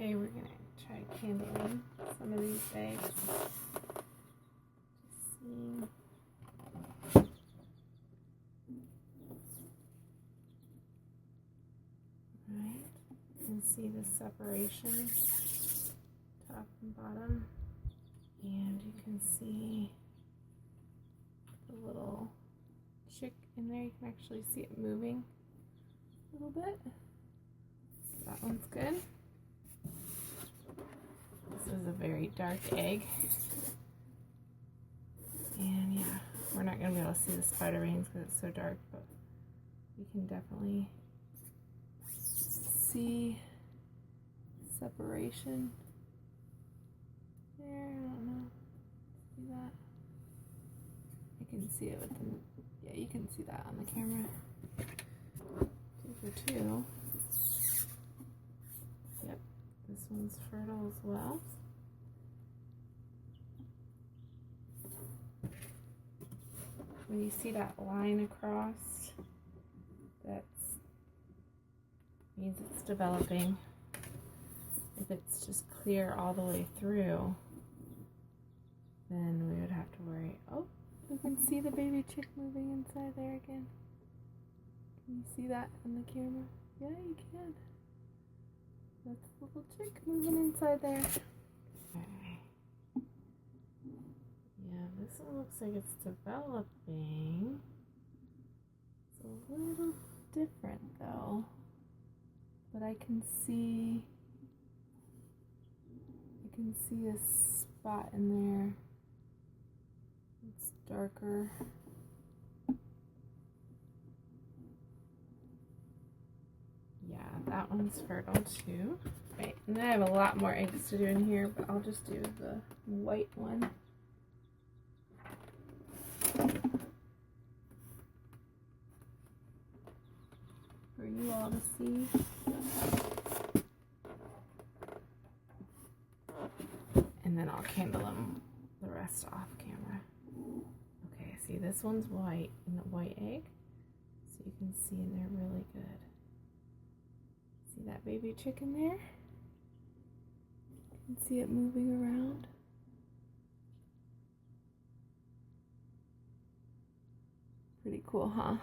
Okay, we're gonna try candling some of these eggs. Just seeing. Right, you can see the separation, top and bottom, and you can see the little chick in there. You can actually see it moving a little bit. So that one's good. This is a very dark egg. And yeah, we're not going to be able to see the spider wings because it's so dark, but you can definitely see separation there. I don't know. See that? I can see it with the, yeah, you can see that on the camera. 2 for 2. Yep, this one's fertile as well. When you see that line across, that means it's developing. If it's just clear all the way through, then we would have to worry. Oh, you can see the baby chick moving inside there again. Can you see that on the camera? Yeah, you can. That's the little chick moving inside there. Okay. Yeah, this one looks like it's developing. It's a little different though. But I can see a spot in there. It's darker. Yeah, that one's fertile too. Right, and then I have a lot more eggs to do in here, but I'll just do the white one. For you all to see. And then I'll candle them the rest off camera. Okay, see this one's white in the white egg. So you can see in there really good. See that baby chicken there? You can see it moving around. Pretty cool, huh?